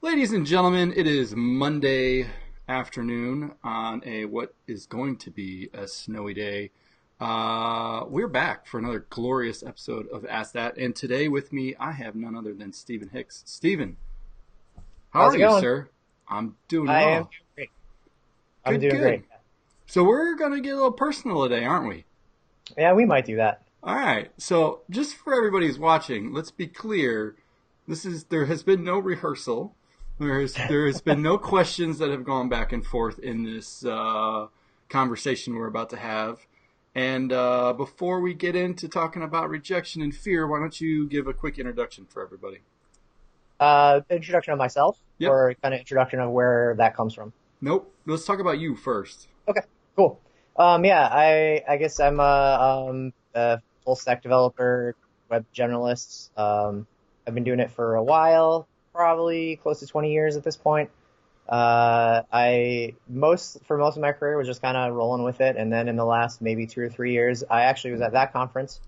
Ladies and gentlemen, it is Monday afternoon on a what is going to be a snowy day. We're back for another glorious episode of Ask That, and today with me I have none other than Stephen Hicks. Stephen, how How's are it you, going? sir? I'm doing I am well. doing great. I'm Good, doing good. great. So we're gonna get a little personal today, aren't we? Yeah, we might do that. All right. So just for everybody who's watching, let's be clear. There has been no rehearsal. There has been no questions that have gone back and forth in this conversation we're about to have. And before we get into talking about rejection and fear, why don't you give a quick introduction for everybody? Introduction of myself, Yep. or kind of introduction of where that comes from. Nope. Let's talk about you first. Okay, cool. Yeah, I guess I'm a full stack developer, web generalist. I've been doing it for a while, probably close to 20 years at this point. For most of my career was just kind of rolling with it, and then in the last maybe 2 or 3 years, I actually was at that conference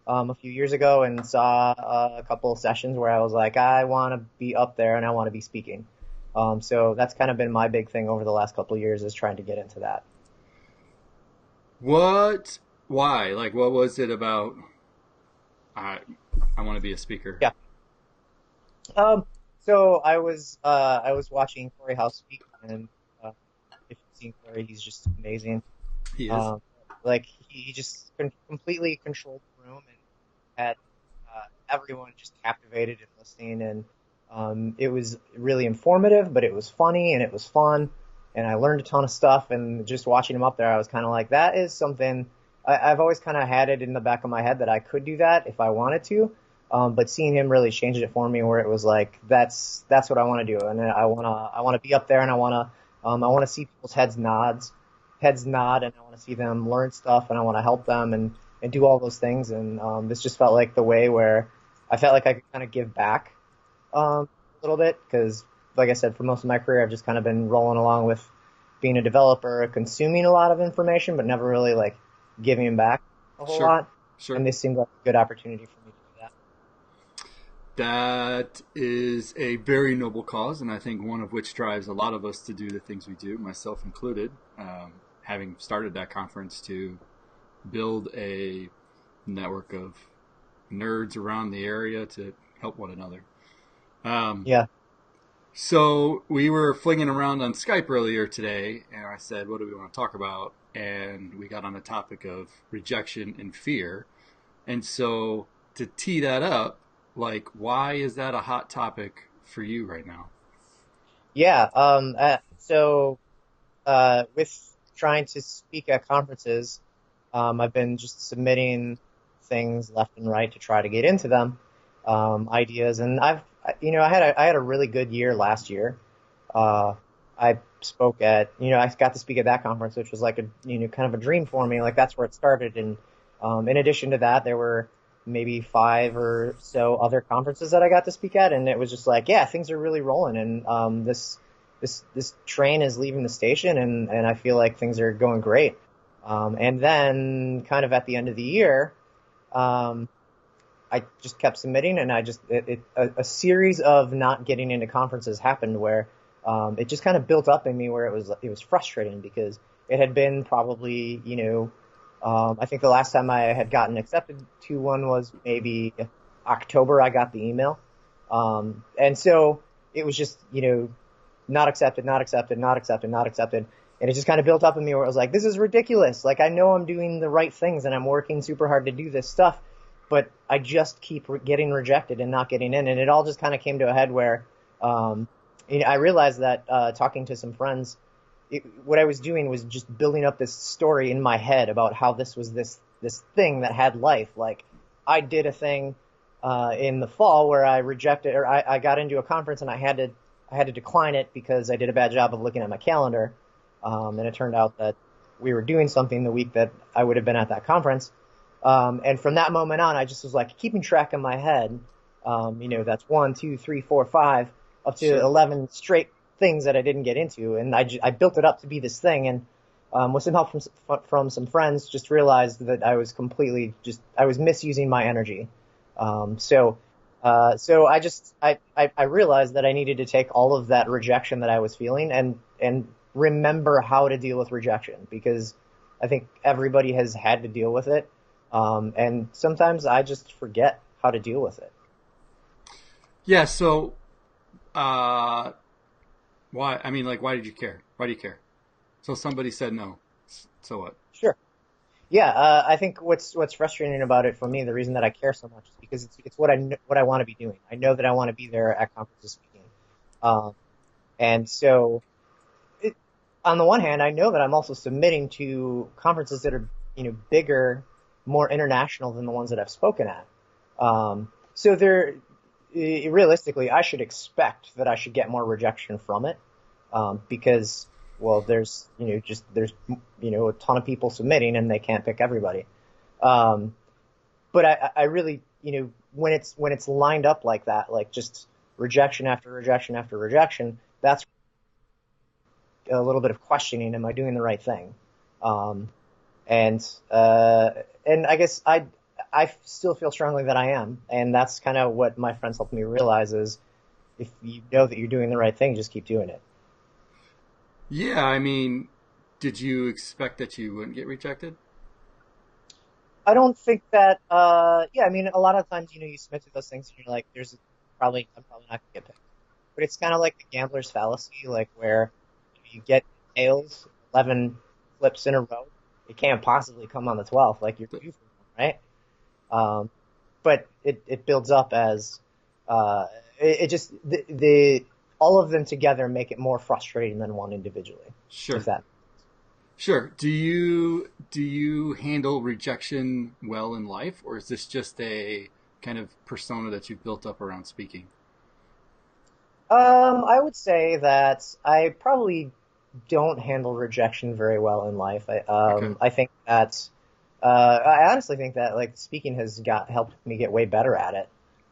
a few years ago and saw a couple of sessions where I was like, I want to be up there and I want to be speaking. So that's kind of been my big thing over the last couple of years is trying to get into that. What? Why? Like, what was it about? I I want to be a speaker. Yeah. Um, so I was watching Corey House speak, and if you've seen Corey, he's just amazing. He is. Um, like he just completely controlled the room and had everyone just captivated and listening, and it was really informative, but it was funny and it was fun, and I learned a ton of stuff. And just watching him up there, I was kind of like, that is something I've always kind of had it in the back of my head that I could do that if I wanted to. But seeing him really change it for me, where it was like, that's what I want to do, and I wanna be up there, and I wanna see people's heads nod, and I want to see them learn stuff, and I want to help them and do all those things. And this just felt like the way where I felt like I could kind of give back a little bit, because, like I said, for most of my career, I've just kind of been rolling along with being a developer, consuming a lot of information, but never really like giving back a whole Sure. lot. Sure. And this seemed like a good opportunity for me to do that. That is a very noble cause, and I think one of which drives a lot of us to do the things we do, myself included. Having started that conference to build a network of nerds around the area to help one another. Um, Yeah. so we were flinging around on Skype earlier today, and I said, "What do we want to talk about?" And we got on the topic of rejection and fear. And so to tee that up, like, why is that a hot topic for you right now? Yeah. With trying to speak at conferences, I've been just submitting things left and right to try to get into them, ideas. And I had a really good year last year. Uh, I I got to speak at that conference, which was like kind of a dream for me. Like that's where it started. And in addition to that, there were maybe five or so other conferences that I got to speak at, and it was just like, yeah, things are really rolling, and this train is leaving the station, and I feel like things are going great. And then, kind of at the end of the year, um, I just kept submitting, and a series of not getting into conferences happened where it just kind of built up in me where it was frustrating because it had been probably, I think the last time I had gotten accepted to one was maybe October. I got the email, and so it was just not accepted, not accepted, not accepted, not accepted. And it just kind of built up in me where it was like, this is ridiculous. Like, I know I'm doing the right things and I'm working super hard to do this stuff, but I just keep getting rejected and not getting in. And it all just kind of came to a head where I realized that talking to some friends, what I was doing was just building up this story in my head about how this was this thing that had life. Like, I did a thing in the fall where I got into a conference and I had to decline it because I did a bad job of looking at my calendar. And it turned out that we were doing something the week that I would have been at that conference. And from that moment on, I just was like keeping track in my head. That's 1, 2, 3, 4, 5, up to Sure. 11 straight things that I didn't get into. And I built it up to be this thing. And with some help from some friends, just realized that I was misusing my energy. So So I realized that I needed to take all of that rejection that I was feeling and remember how to deal with rejection because I think everybody has had to deal with it. And sometimes I just forget how to deal with it. Yeah. So, uh, why? I mean, like, why did you care? Why do you care? So somebody said no. So what? Sure. Yeah, I think what's frustrating about it for me, the reason that I care so much is because it's what I want to be doing. I know that I want to be there at conferences speaking, um, and so it, on the one hand, I know that I'm also submitting to conferences that are bigger, more international than the ones that I've spoken at. So realistically, I should expect that I should get more rejection from it because well, there's a ton of people submitting and they can't pick everybody. Um, but I really, when it's lined up like that, like just rejection after rejection after rejection, that's a little bit of questioning. Am I doing the right thing? Um, and uh, and I guess I still feel strongly that I am, and that's kind of what my friends helped me realize is if you know that you're doing the right thing, just keep doing it. Yeah. I mean, did you expect that you wouldn't get rejected? I don't think that. Yeah, I mean, a lot of times, you submit to those things, and you're like, I'm probably not gonna get picked. But it's kind of like the gambler's fallacy, like where you get tails 11 flips in a row, it can't possibly come on the 12th, like you're due for one, right? Um, but it builds up as it just the all of them together make it more frustrating than one individually, if Sure. that. Sure. Do you handle rejection well in life, or is this just a kind of persona that you've built up around speaking? I would say that I probably don't handle rejection very well in life. Okay. I think that I honestly think that like speaking has got helped me get way better at it,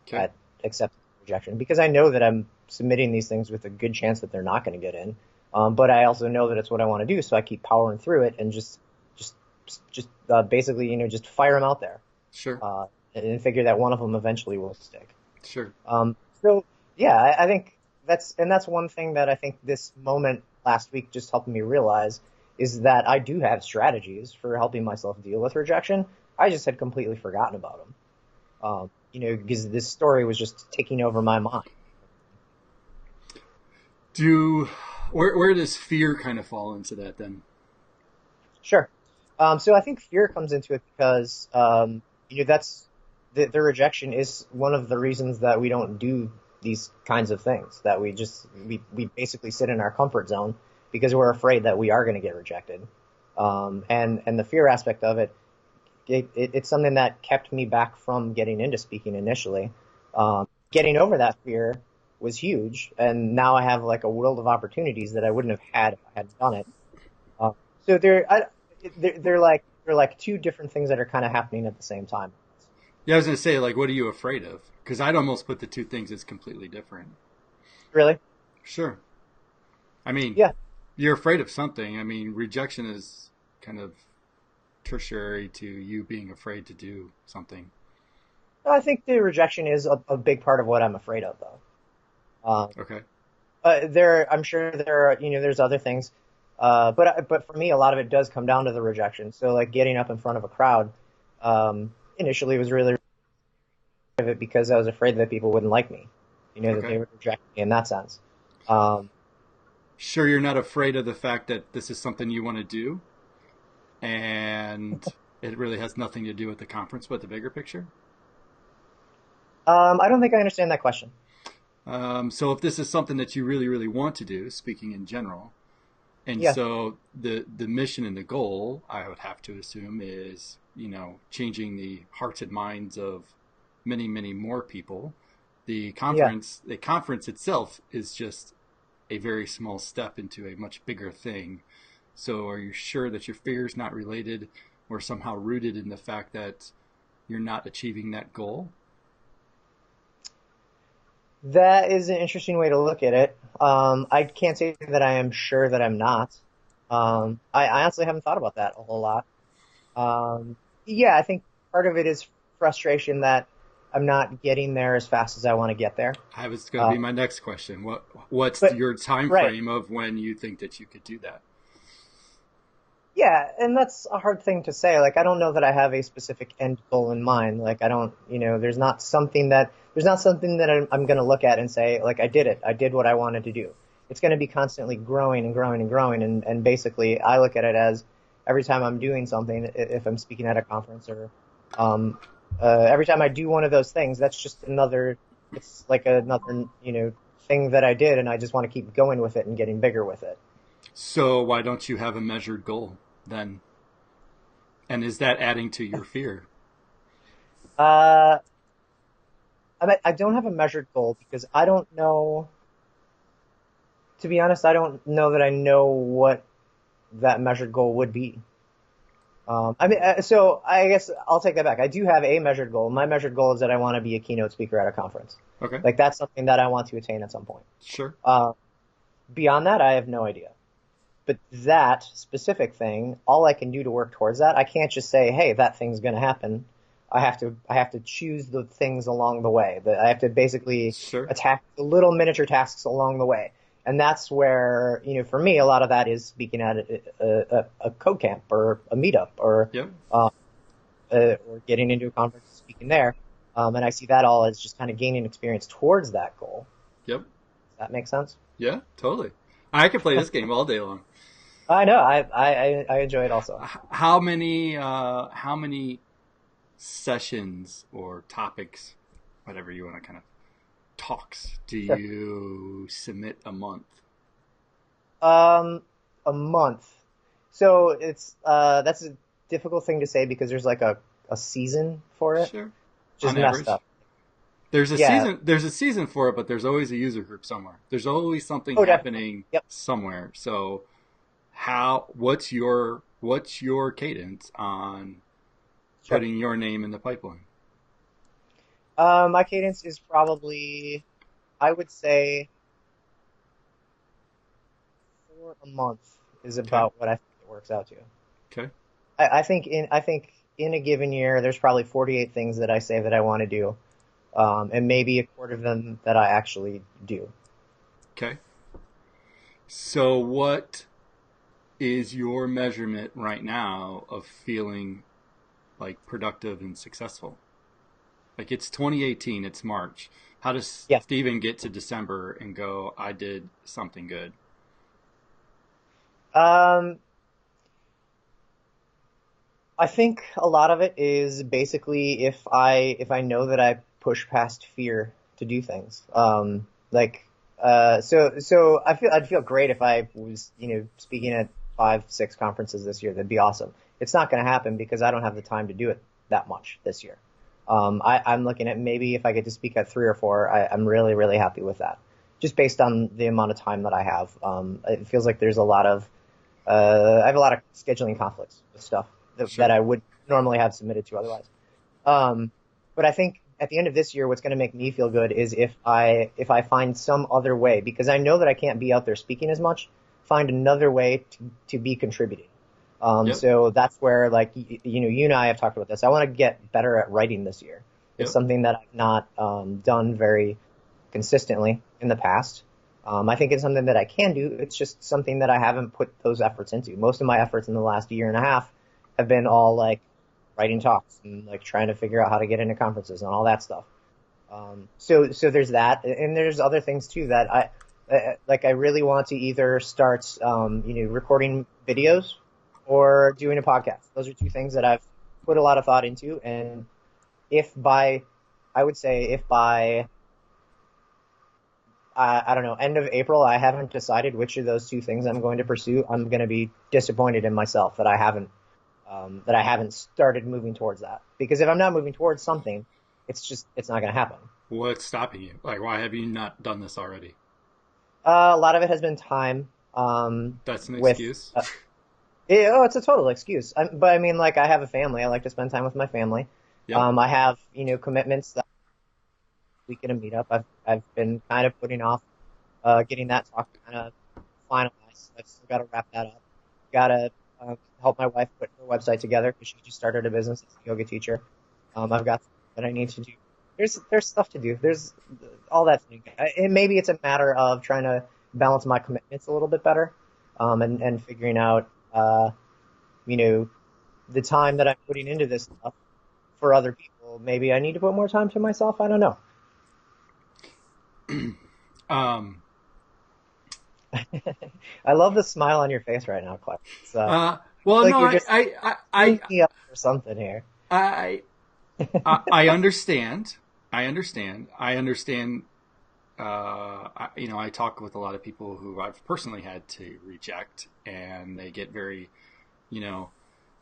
Okay. at accepting rejection because I know that I'm submitting these things with a good chance that they're not going to get in. But I also know that it's what I want to do, so I keep powering through it and just, basically, just fire them out there, Sure. uh, and figure that one of them eventually will stick. Sure. So yeah, I think that's one thing that I think this moment last week just helped me realize is that I do have strategies for helping myself deal with rejection. I just had completely forgotten about them. Because this story was just taking over my mind. Do where does fear kind of fall into that then? Sure. So I think fear comes into it because that's the rejection is one of the reasons that we don't do these kinds of things. That we basically sit in our comfort zone because we're afraid that we are going to get rejected. And the fear aspect of it's something that kept me back from getting into speaking initially. Getting over that fear was huge, and now I have like a world of opportunities that I wouldn't have had if I hadn't done it. Uh, so they're like two different things that are kind of happening at the same time. Yeah, I was going to say, like, what are you afraid of? Because I'd almost put the two things as completely different. Really? Sure. I mean, Yeah. you're afraid of something. I mean, rejection is kind of tertiary to you being afraid to do something. I think the rejection is a big part of what I'm afraid of, though. Um, Okay. I'm sure there's other things, but for me, a lot of it does come down to the rejection. So like getting up in front of a crowd, initially was really of it because I was afraid that people wouldn't like me, that Okay. they would reject me in that sense. Um, Sure, you're not afraid of the fact that this is something you want to do and it really has nothing to do with the conference, but the bigger picture. I don't think I understand that question. So if this is something that you really, really want to do, speaking in general, and Yeah, so the mission and the goal, I would have to assume, is changing the hearts and minds of many, many more people. yeah. The conference itself is just a very small step into a much bigger thing. So are you sure that your fear is not related or somehow rooted in the fact that you're not achieving that goal? That is an interesting way to look at it. I can't say that I am sure that I'm not. I honestly haven't thought about that a whole lot. Yeah, I think part of it is frustration that not getting there as fast as I want to get there. I was going to Uh, be my next question. What's but your time right. frame of when you think that you could do that? Yeah, and that's a hard thing to say. Like, I don't know that I have a specific end goal in mind. Like, I don't, there's not something that I'm going to look at and say, like, I did it. I did what I wanted to do. It's going to be constantly growing and growing and growing. And basically, I look at it as every time I'm doing something, if I'm speaking at a conference or, um, every time I do one of those things, that's just it's like another, thing that I did. And I just want to keep going with it and getting bigger with it. So why don't you have a measured goal then? And is that adding to your fear? Uh, I don't have a measured goal because I don't know. To be honest, I don't know that I know what that measured goal would be. So I guess I'll take that back. I do have a measured goal. My measured goal is that I want to be a keynote speaker at a conference. Okay, Like that's something that I want to attain at some point. sure. Uh, Beyond that, I have no idea. But that specific thing, all I can do to work towards that, I can't just say, "Hey, that thing's going to happen." I have to choose the things along the way. I have to basically Sure. attack the little miniature tasks along the way. And that's where, for me, a lot of that is speaking at a code camp or a meetup Yep. uh, or getting into a conference and speaking there. And I see that all as just kind of gaining experience towards that goal. Yep. Does that make sense? Yeah, totally. I could play this game all day long. I know. I enjoy it also. How many sessions or topics, whatever you want to kind of talks, do Sure. you submit a month? Um, a month. So that's a difficult thing to say because there's like a season for it, Sure. which is On messed average. up. There's a Yeah. season. There's a season for it, but there's always a user group somewhere. There's always something Oh, definitely. happening Yep. somewhere. So, what's your cadence on Sure. putting your name in the pipeline? My cadence is probably, I would say, 4 a month is Okay. about what I think it works out to. Okay. I think in a given year, there's probably 48 things that I say that I want to do, and maybe a quarter of them that I actually do. Okay. So, what is your measurement right now of feeling like productive and successful? Like it's 2018, it's March. How does Yeah. Steven get to December and go, I did something good? Um, I think a lot of it is basically if I know that I push past fear to do things. So I'd feel great if I was speaking at 5 6 conferences this year. That'd be awesome. It's not going to happen because I don't have the time to do it that much this year. I'm looking at maybe if I get to speak at 3 or 4, I'm really really happy with that. Just based on the amount of time that I have, it feels like there's a lot of I have a lot of scheduling conflicts with stuff that Sure. I would normally have submitted to otherwise. Um, but I think at the end of this year, what's going to make me feel good is if I find some other way, because I know that I can't be out there speaking as much, find another way to be contributing. Yep. So that's where like you and I have talked about this. I want to get better at writing this year. It's Yep. something that I've not done very consistently in the past. I think it's something that I can do. It's just something that I haven't put those efforts into. Most of my efforts in the last year and a half have been all like writing talks and like trying to figure out how to get into conferences and all that stuff. So there's that, and there's other things too that I really want to either start recording videos or doing a podcast. Those are two things that I've put a lot of thought into, and if by I would say if by I don't know, end of April, I haven't decided which of those two things I'm going to pursue. I'm going to be disappointed in myself that I haven't started moving towards that. Because if I'm not moving towards something, it's not going to happen. What's stopping you? Like, why have you not done this already? A lot of it has been time. That's an With excuse. it's a total excuse. But I mean, like I have a family. I like to spend time with my family. Yep. I have commitments that we can meet up. I've been kind of putting off getting that talk kind of finalized. I've still got to wrap that up. Got to help my wife put her website together because she just started a business as a yoga teacher. I've got something that I need to do there's stuff to do. There's all that thing. And maybe it's a matter of trying to balance my commitments a little bit better, and figuring out, you know, the time that I'm putting into this stuff for other people. Maybe I need to put more time to myself. I don't know. Um, I love the smile on your face right now, Clark. It's well, like no, you're just I, pulling me up for something here. I, I understand. I understand. I understand. I talk with a lot of people who I've personally had to reject, and they get very, you know,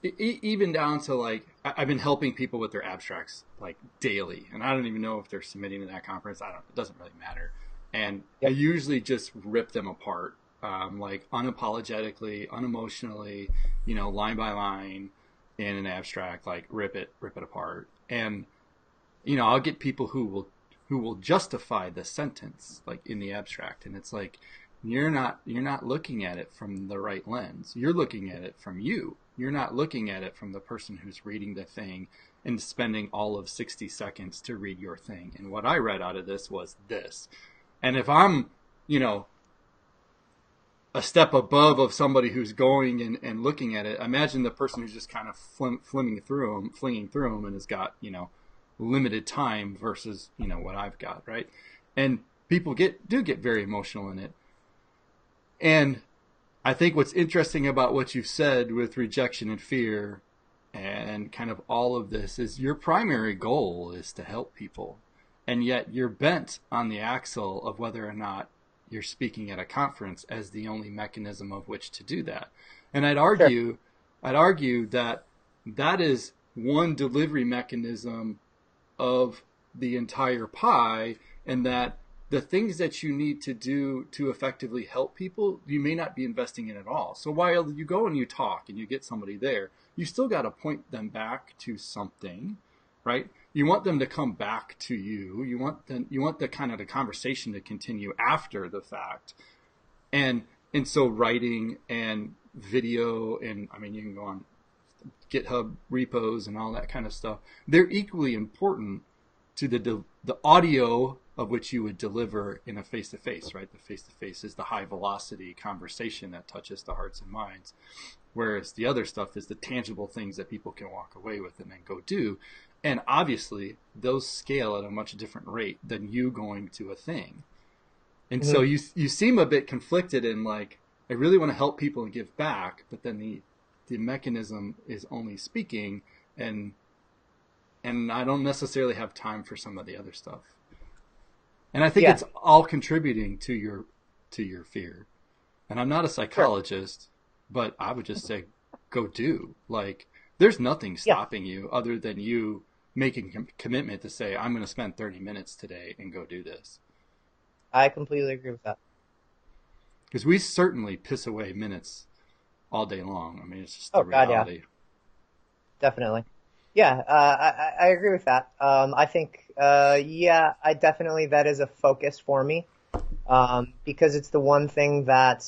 even down to like I've been helping people with their abstracts like daily, and I don't even know if they're submitting to that conference. I don't. It doesn't really matter. And I Yep. usually just rip them apart, like unapologetically, unemotionally, line by line in an abstract, like rip it apart. And I'll get people who will justify the sentence like in the abstract, and it's like you're not looking at it from the right lens. You're looking at it from you. You're not looking at it from the person who's reading the thing and spending all of 60 seconds to read your thing. And what I read out of this was this. And if I'm, you know, a step above of somebody who's going and looking at it, imagine the person who's just kind of flinging through them, and has got, limited time versus, what I've got, right? And people do get very emotional in it. And I think what's interesting about what you've said with rejection and fear and kind of all of this is your primary goal is to help people. And yet you're bent on the axle of whether or not you're speaking at a conference as the only mechanism of which to do that. And Sure. I'd argue that that is one delivery mechanism of the entire pie, and that the things that you need to do to effectively help people, you may not be investing in at all. So while you go and you talk and you get somebody there, you still got to point them back to something, right? You want them to come back to you. You want the kind of the conversation to continue after the fact. And so writing and video, and I mean you can go on GitHub repos and all that kind of stuff. They're equally important to the audio of which you would deliver in a face to face, right? The face to face is the high velocity conversation that touches the hearts and minds, whereas the other stuff is the tangible things that people can walk away with and then go do. And obviously, those scale at a much different rate than you going to a thing. And so Hmm. you seem a bit conflicted in like, I really want to help people and give back, but then the mechanism is only speaking, and I don't necessarily have time for some of the other stuff. And I think Yeah. it's all contributing to your fear. And I'm not a Sure. psychologist, but I would just say go do. Like there's nothing Yeah. stopping you other than you making a commitment to say I'm going to spend 30 minutes today and go do this. I completely agree with that. Because we certainly piss away minutes all day long. I mean, it's just the Oh God, yeah, reality. definitely. Yeah, I agree with that. I think, yeah, I definitely that is a focus for me, because it's the one thing that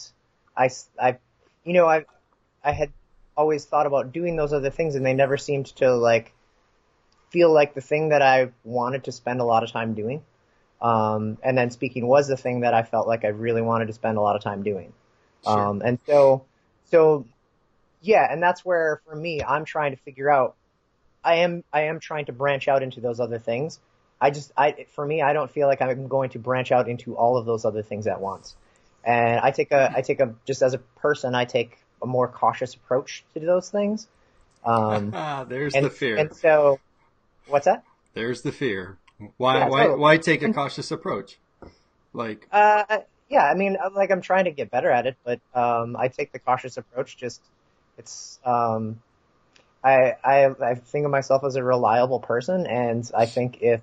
I, I, you know, I had always thought about doing those other things, and they never seemed to like feel like the thing that I wanted to spend a lot of time doing. And then speaking was the thing that I felt like I really wanted to spend a lot of time doing. Sure. And so yeah, and that's where for me, I'm trying to figure out. I am trying to branch out into those other things. For me, I don't feel like I'm going to branch out into all of those other things at once. And just as a person, I take a more cautious approach to those things. Um, There's the and fear. so what's that? There's the fear. Why Yeah, why totally. why take a cautious approach? Like, Yeah, I mean, like I'm trying to get better at it, but I take the cautious approach. Just it's I think of myself as a reliable person, and I think if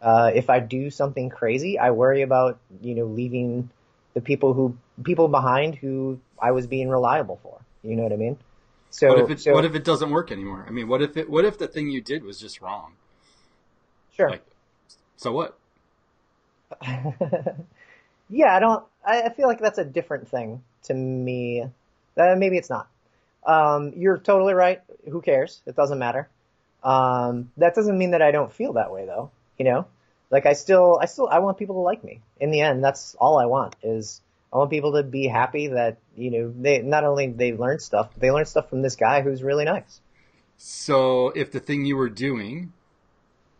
I do something crazy, I worry about leaving the people behind who I was being reliable for. You know what I mean? what if So it what so if it doesn't work anymore? I mean, what if the thing you did was just wrong? sure. Like, so what? Yeah, I feel like that's a different thing to me. Maybe it's not. You're totally right. Who cares? It doesn't matter. That doesn't mean that I don't feel that way though, you know? Like I want people to like me. In the end, that's all I want is I want people to be happy that, they not only they learn stuff, but they learn stuff from this guy who's really nice. So if the thing you were doing,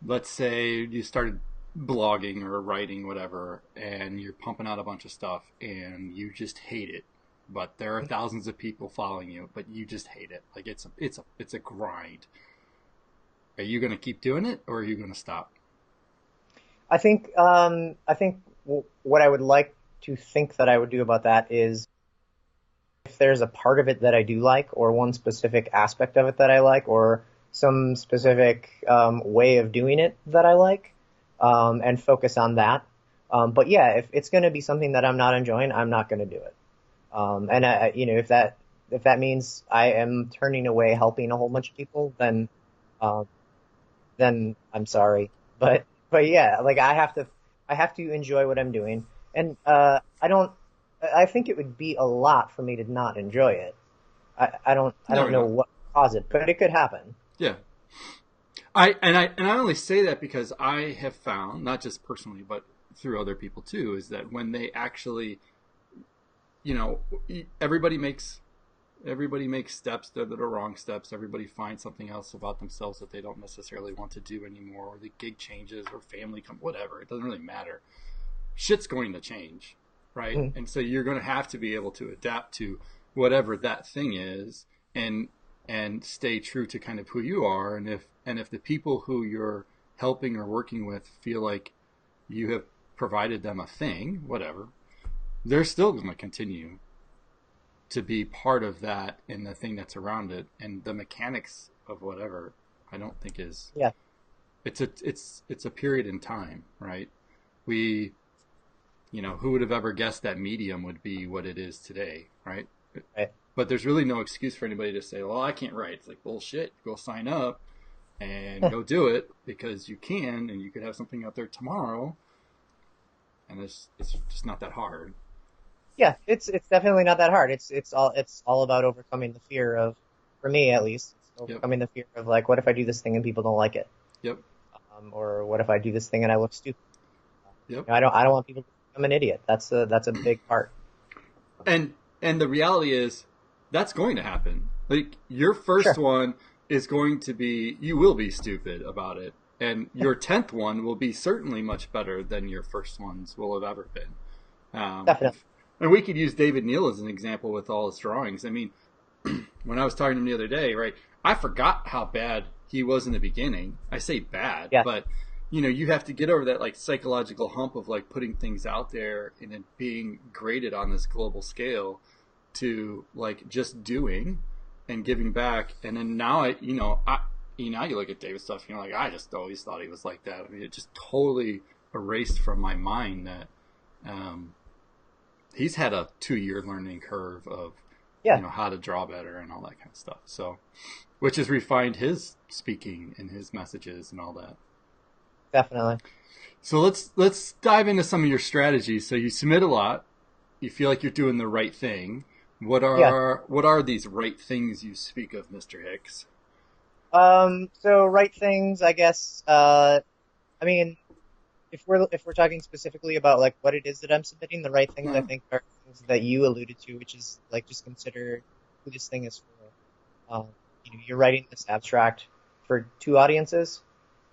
let's say you started blogging or writing, whatever, and you're pumping out a bunch of stuff and you just hate it, but there are thousands of people following you, but you just hate it. Like it's a grind. Are you going to keep doing it or are you going to stop? What I would like to think that I would do about that is if there's a part of it that I do like, or one specific aspect of it that I like, or some specific way of doing it that I like, and focus on that. But yeah, if it's going to be something that I'm not enjoying, I'm not going to do it. If that means I am turning away helping a whole bunch of people, um, then I'm sorry. But yeah, like I have to enjoy what I'm doing, and I think it would be a lot for me to not enjoy it. I Never don't know know. what caused it, but it could happen. Yeah. I only say that because I have found, not just personally, but through other people too, is that when they actually, you know, everybody makes steps that are wrong steps. Everybody finds something else about themselves that they don't necessarily want to do anymore, or the gig changes, or family come, whatever. It doesn't really matter. Shit's going to change, right? Mm. And so you're going to have to be able to adapt to whatever that thing is, and stay true to kind of who you are. And if the people who you're helping or working with feel like you have provided them a thing, whatever, they're still going to continue to be part of that and the thing that's around it, and the mechanics of whatever. I don't think is Yeah. it's a period in time, right? We, who would have ever guessed that Medium would be what it is today, right? Right. But there's really no excuse for anybody to say, well, I can't write. It's like, bullshit. Go sign up and go do it, because you can, and you could have something out there tomorrow, and it's just not that hard. Yeah, it's definitely not that hard. It's all about overcoming the fear of, for me at least, it's Yep. overcoming the fear of like, what if I do this thing and people don't like it? Yep. Or what if I do this thing and I look stupid? Yep. I don't want people to think I'm an idiot. That's a big part. And the reality is that's going to happen. Like, your first Sure. one is going to be, you will be stupid about it, and your 10th one will be certainly much better than your first ones will have ever been. Definitely. And we could use David Neal as an example with all his drawings. I mean, when I was talking to him the other day, right, I forgot how bad he was in the beginning. I say bad, Yeah. but you have to get over that like psychological hump of like putting things out there and it being graded on this global scale, to like just doing and giving back. And then now now you look at David's stuff and you're like, I just always thought he was like that. I mean, it just totally erased from my mind that he's had a 2-year learning curve of Yeah. how to draw better and all that kind of stuff. So, which has refined his speaking and his messages and all that. Definitely. So let's dive into some of your strategies. So you submit a lot. You feel like you're doing the right thing. What Yeah. are these right things you speak of, Mr. Hicks? So right things, I guess. I mean, if we're talking specifically about like what it is that I'm submitting, the right things I Well, think are things that you alluded to, which is like just consider who this thing is for. You're writing this abstract for two audiences.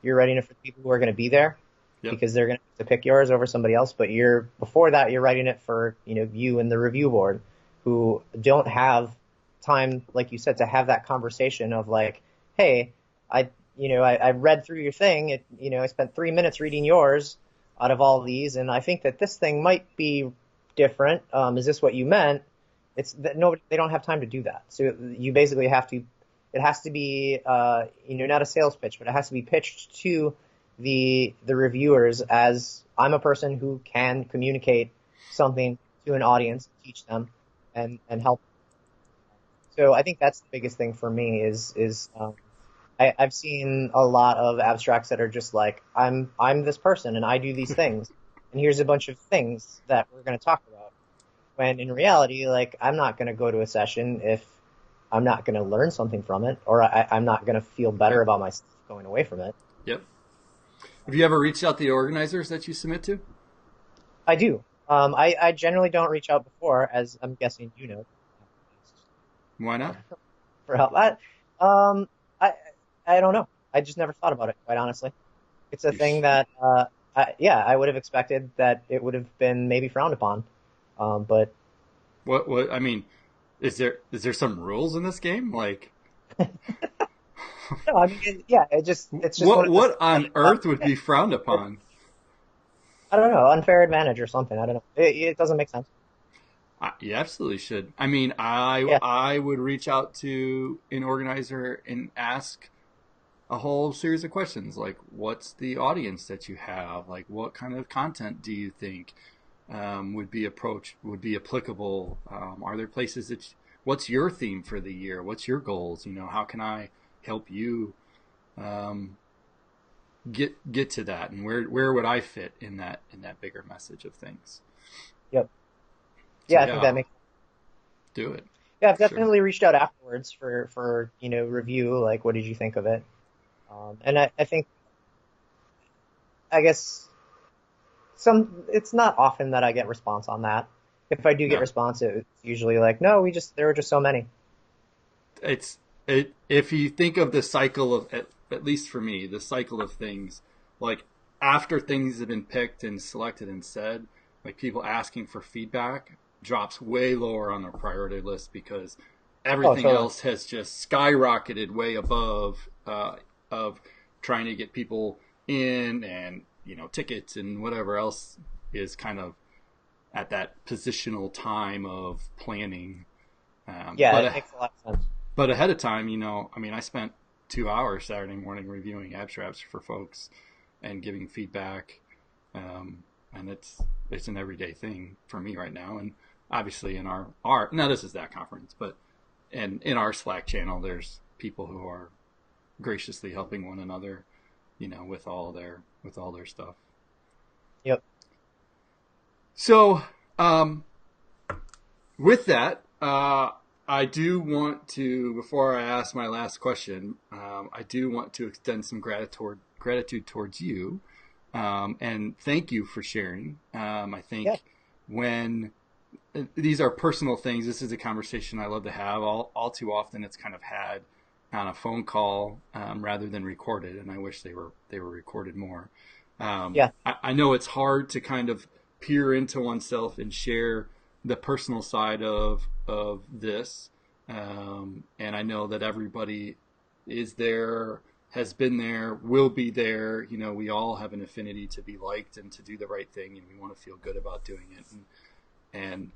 You're writing it for the people who are going to be there yep, because they're going to pick yours over somebody else. But before that, you're writing it for you and the review board who don't have time, like you said, to have that conversation of like, hey, I read through your thing. I spent 3 minutes reading yours out of all these, and I think that this thing might be different. Is this what you meant? It's that nobody, they don't have time to do that. So you basically have to, it has to be, not a sales pitch, but it has to be pitched to the reviewers as I'm a person who can communicate something to an audience, teach them, and help. So I think that's the biggest thing for me is I've seen a lot of abstracts that are just like I'm this person and I do these things and here's a bunch of things that we're going to talk about. When in reality, like I'm not going to go to a session if I'm not going to learn something from it, or I'm not going to feel better about myself going away from it. yep. Have you ever reached out to the organizers that you submit to? I do. I generally don't reach out before, as I'm guessing you know, Why not? for help. Um, I, I don't know. I just never thought about it, quite honestly. It's a You thing sh- that, yeah, I would have expected that it would have been maybe frowned upon. But what? I mean, is there some rules in this game? Like, no, I mean, yeah, it's just one what of those what things that on I thought, earth would be frowned upon? I don't know, unfair advantage or something. I don't know. It doesn't make sense. You absolutely should. I mean, I Yeah. I would reach out to an organizer and ask a whole series of questions, like what's the audience that you have, like what kind of content do you think would be applicable? Are there places what's your theme for the year? What's your goals? How can I help you um, get to that, and where would I fit in that bigger message of things? Yep. So Yeah, I think yeah, that makes. do it Yeah, I've for sure. definitely reached out afterwards for review. Like, what did you think of it? And I think I guess it's not often that I get response on that. If I do get No, response, it's usually like, no, there were just so many. if you think of the cycle of at least for me, the cycle of things, like after things have been picked and selected and said, like people asking for feedback drops way lower on their priority list because Oh, everything totally. else has just skyrocketed way above of trying to get people in, and tickets and whatever else is kind of at that positional time of planning. Um, Yeah, but it makes a lot of sense. but ahead of time, I mean, I spent 2 hours Saturday morning reviewing abstracts for folks and giving feedback, and it's an everyday thing for me right now. And obviously, in our now this is that conference, but and in our Slack channel, there's people who are graciously helping one another, with all their stuff. Yep. So, with that, I do want to, before I ask my last question, I do want to extend some gratitude towards you, and thank you for sharing. I Yeah. think when these are personal things, this is a conversation I love to have. All too often, it's kind of had on a phone call rather than recorded, and I wish they were recorded more. Yeah. I know it's hard to kind of peer into oneself and share the personal side of this, and I know that everybody is there, has been there, will be there. We all have an affinity to be liked and to do the right thing, and we want to feel good about doing it. And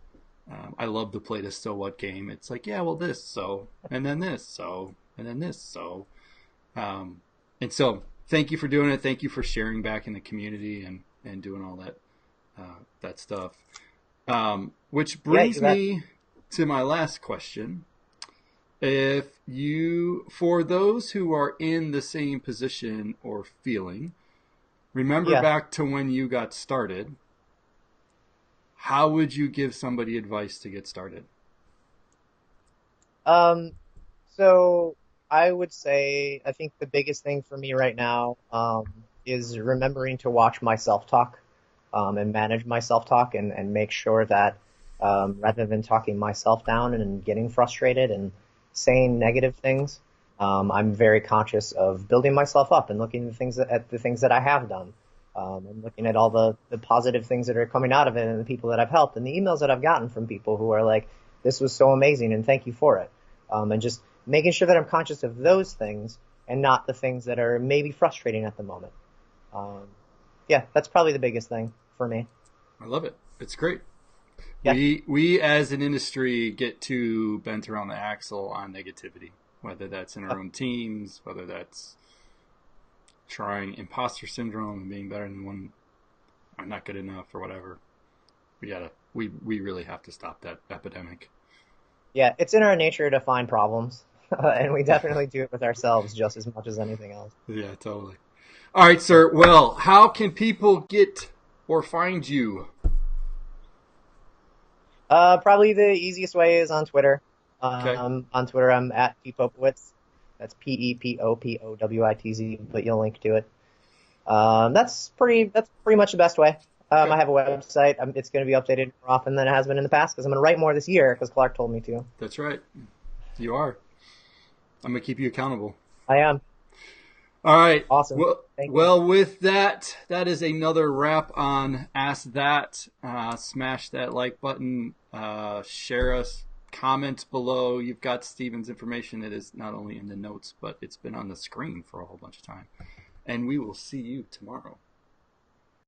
I love to play this so what game. It's like, yeah, well, this, so, and then this, so, and then this, so. And so, thank you for doing it. Thank you for sharing back in the community and doing all that stuff. Which Yeah, brings you bet. me to my last question. For those who are in the same position or feeling, remember Yeah. back to when you got started. How would you give somebody advice to get started? Um, so I would say I think the biggest thing for me right now is remembering to watch my self-talk and manage my self-talk and make sure that rather than talking myself down and getting frustrated and saying negative things, I'm very conscious of building myself up and looking at the things that I have done, and looking at all the positive things that are coming out of it and the people that I've helped and the emails that I've gotten from people who are like, "This was so amazing and thank you for it," and just making sure that I'm conscious of those things and not the things that are maybe frustrating at the moment. Um, yeah, that's probably the biggest thing for me. I love it. It's great. Yeah. We as an industry get too bent around the axle on negativity, whether that's in Uh, our own teams, whether that's trying imposter syndrome and being better than one, I'm not good enough or whatever. We really have to stop that epidemic. Yeah, it's in our nature to find problems, and we definitely do it with ourselves just as much as anything else. Yeah, totally. All right, Yeah. sir. Well, how can people get or find you? Probably the easiest way is on Twitter. Okay. On Twitter, I'm at Popowitz. That's Pepopowitz, but you'll link to it. That's pretty much the best way. Okay, I have a website. It's going to be updated more often than it has been in the past because I'm going to write more this year because Clark told me to. that's right. You are. I'm gonna keep you accountable. I am. All right. Awesome. Well, Thank you. well, with that, that is another wrap on Ask That. Smash that like button. Share us. Comment below. You've got Steven's information. It is not only in the notes, but it's been on the screen for a whole bunch of time. And we will see you tomorrow.